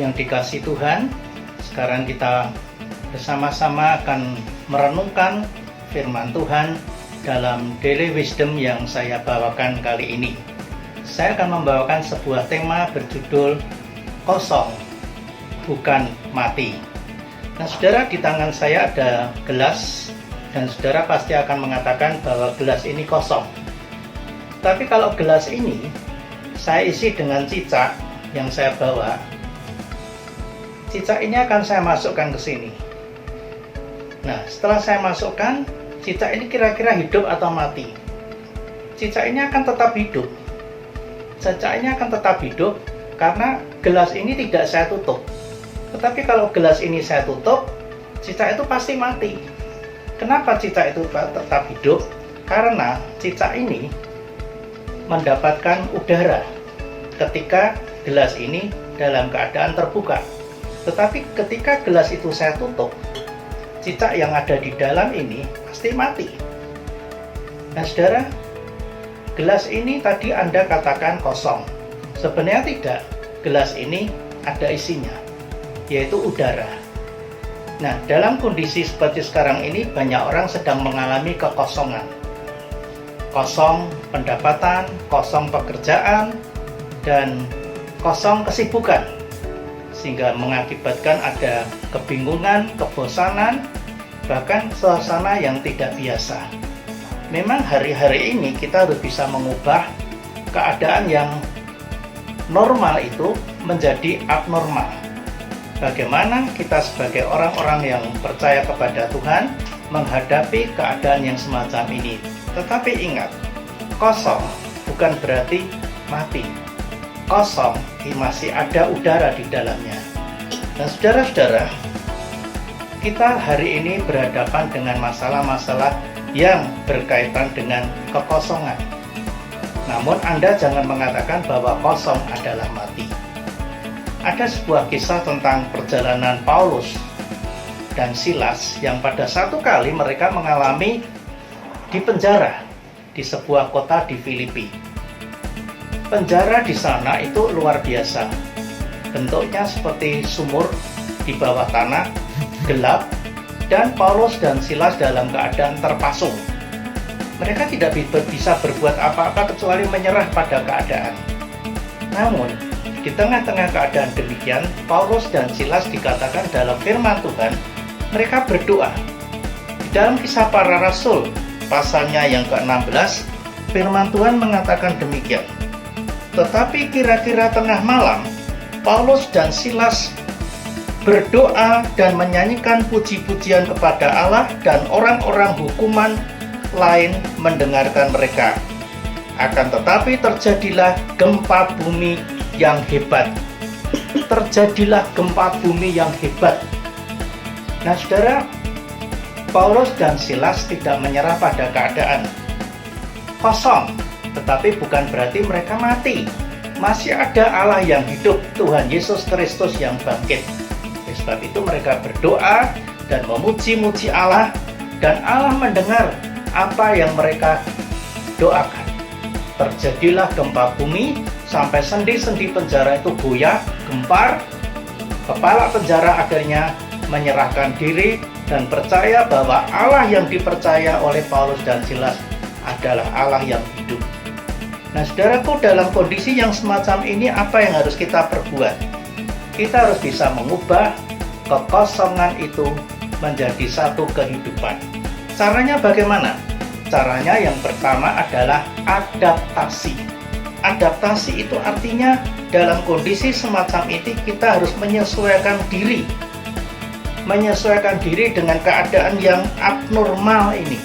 yang dikasihi Tuhan, sekarang kita bersama-sama akan merenungkan firman Tuhan dalam Daily Wisdom yang saya bawakan kali ini. Saya akan membawakan sebuah tema berjudul Kosong, Bukan Mati. Nah, saudara, di tangan saya ada gelas, dan saudara pasti akan mengatakan bahwa gelas ini kosong. Tapi kalau gelas ini saya isi dengan cicak yang saya bawa, cicak ini akan saya masukkan ke sini. Nah, setelah saya masukkan, cicak ini kira-kira hidup atau mati? Cicak ini akan tetap hidup. Cicak ini akan tetap hidup karena gelas ini tidak saya tutup. Tetapi kalau gelas ini saya tutup, cicak itu pasti mati. Kenapa cicak itu tetap hidup? Karena cicak ini mendapatkan udara ketika gelas ini dalam keadaan terbuka. Tetapi ketika gelas itu saya tutup, cicak yang ada di dalam ini pasti mati. Nah, saudara, gelas ini tadi Anda katakan kosong. Sebenarnya tidak. Gelas ini ada isinya, yaitu udara. Nah, dalam kondisi seperti sekarang ini, banyak orang sedang mengalami kekosongan. Kosong pendapatan, kosong pekerjaan, dan kosong kesibukan, sehingga mengakibatkan ada kebingungan, kebosanan, bahkan suasana yang tidak biasa. Memang hari-hari ini kita harus bisa mengubah keadaan yang normal itu menjadi abnormal. Bagaimana kita sebagai orang-orang yang percaya kepada Tuhan menghadapi keadaan yang semacam ini. Tetapi ingat, kosong bukan berarti mati. Kosong masih ada udara di dalamnya. Nah, saudara-saudara, kita hari ini berhadapan dengan masalah-masalah yang berkaitan dengan kekosongan. Namun Anda jangan mengatakan bahwa kosong adalah mati. Ada sebuah kisah tentang perjalanan Paulus dan Silas yang pada satu kali mereka mengalami di penjara di sebuah kota di Filipi. Penjara di sana itu luar biasa. Bentuknya seperti sumur di bawah tanah, gelap, dan Paulus dan Silas dalam keadaan terpasung. Mereka tidak bisa berbuat apa-apa kecuali menyerah pada keadaan. Namun, di tengah-tengah keadaan demikian, Paulus dan Silas dikatakan dalam firman Tuhan, mereka berdoa. Di dalam Kisah Para Rasul, pasalnya yang ke-16, firman Tuhan mengatakan demikian. Tetapi kira-kira tengah malam, Paulus dan Silas berdoa dan menyanyikan puji-pujian kepada Allah, dan orang-orang hukuman lain mendengarkan mereka. Akan tetapi terjadilah gempa bumi yang hebat. Terjadilah gempa bumi yang hebat. Nah, saudara, Paulus dan Silas tidak menyerah pada keadaan kosong, tetapi bukan berarti mereka mati. Masih ada Allah yang hidup, Tuhan Yesus Kristus yang bangkit. Oleh sebab itu mereka berdoa dan memuji-muji Allah, dan Allah mendengar apa yang mereka doakan. Terjadilah gempa bumi sampai sendi-sendi penjara itu goyah, gempar. Kepala penjara akhirnya menyerahkan diri dan percaya bahwa Allah yang dipercaya oleh Paulus dan Silas adalah Allah yang hidup. Nah, saudaraku, dalam kondisi yang semacam ini apa yang harus kita perbuat? Kita harus bisa mengubah kekosongan itu menjadi satu kehidupan. Caranya bagaimana? Caranya yang pertama adalah adaptasi. Adaptasi itu artinya dalam kondisi semacam ini kita harus menyesuaikan diri. Menyesuaikan diri dengan keadaan yang abnormal ini.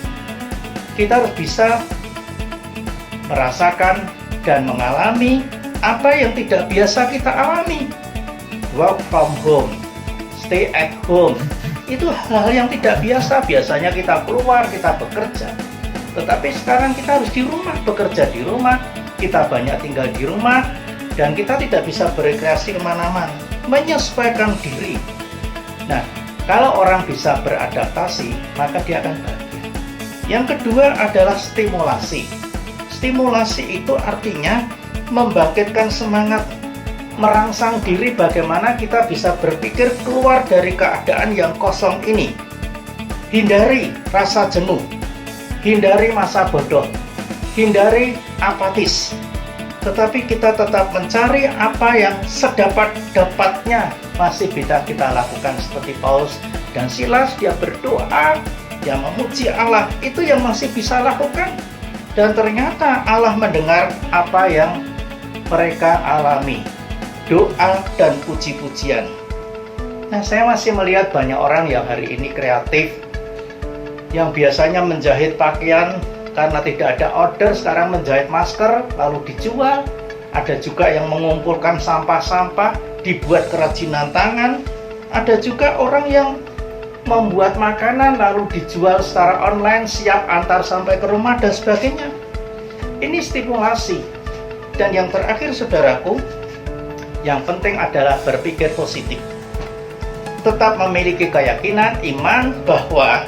Kita harus bisa merasakan dan mengalami apa yang tidak biasa kita alami. Work from home, stay at home, itu hal yang tidak biasa. Biasanya kita keluar, kita bekerja. Tetapi sekarang kita harus di rumah, bekerja di rumah, kita banyak tinggal di rumah, dan kita tidak bisa berekreasi kemana-mana. Menyesuaikan diri. Nah, kalau orang bisa beradaptasi, maka dia akan bahagia. Yang kedua adalah stimulasi. Stimulasi itu artinya membangkitkan semangat merangsang diri bagaimana kita bisa berpikir keluar dari keadaan yang kosong ini. Hindari rasa jenuh, hindari masa bodoh, hindari apatis. Tetapi kita tetap mencari apa yang sedapat-dapatnya masih bisa kita lakukan. Seperti Paulus dan Silas, dia berdoa, dia memuji Allah, itu yang masih bisa lakukan. Dan ternyata Allah mendengar apa yang mereka alami, doa dan puji-pujian. Nah, saya masih melihat banyak orang yang hari ini kreatif, yang biasanya menjahit pakaian karena tidak ada order, sekarang menjahit masker lalu dijual. Ada juga yang mengumpulkan sampah-sampah, dibuat kerajinan tangan. Ada juga orang yang membuat makanan lalu dijual secara online, siap antar sampai ke rumah dan sebagainya. Ini stimulasi. Dan yang terakhir, saudaraku, yang penting adalah berpikir positif. Tetap memiliki keyakinan, iman bahwa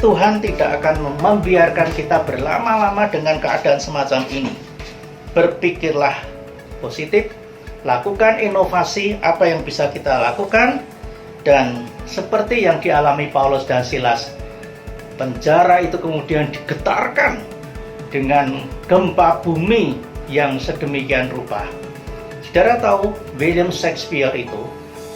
Tuhan tidak akan membiarkan kita berlama-lama dengan keadaan semacam ini. Berpikirlah positif, lakukan inovasi apa yang bisa kita lakukan, dan seperti yang dialami Paulus dan Silas, penjara itu kemudian digetarkan dengan gempa bumi yang sedemikian rupa. Saudara tahu, William Shakespeare itu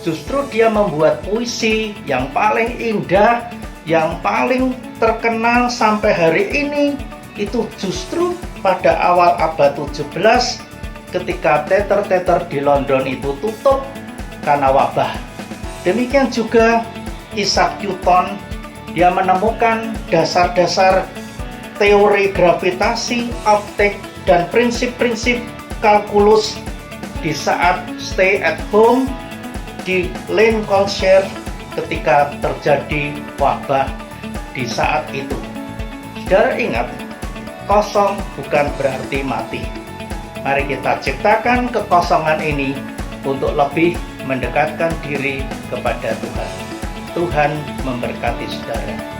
justru dia membuat puisi yang paling indah, yang paling terkenal sampai hari ini, itu justru pada awal abad 17 ketika teater-teater di London itu tutup karena wabah. Demikian juga Isaac Newton, dia menemukan dasar-dasar teori gravitasi, optik, dan prinsip-prinsip kalkulus di saat stay at home di Lincolnshire ketika terjadi wabah di saat itu. Saudara ingat, kosong bukan berarti mati. Mari kita ciptakan kekosongan ini untuk lebih mendekatkan diri kepada Tuhan. Tuhan memberkati saudara.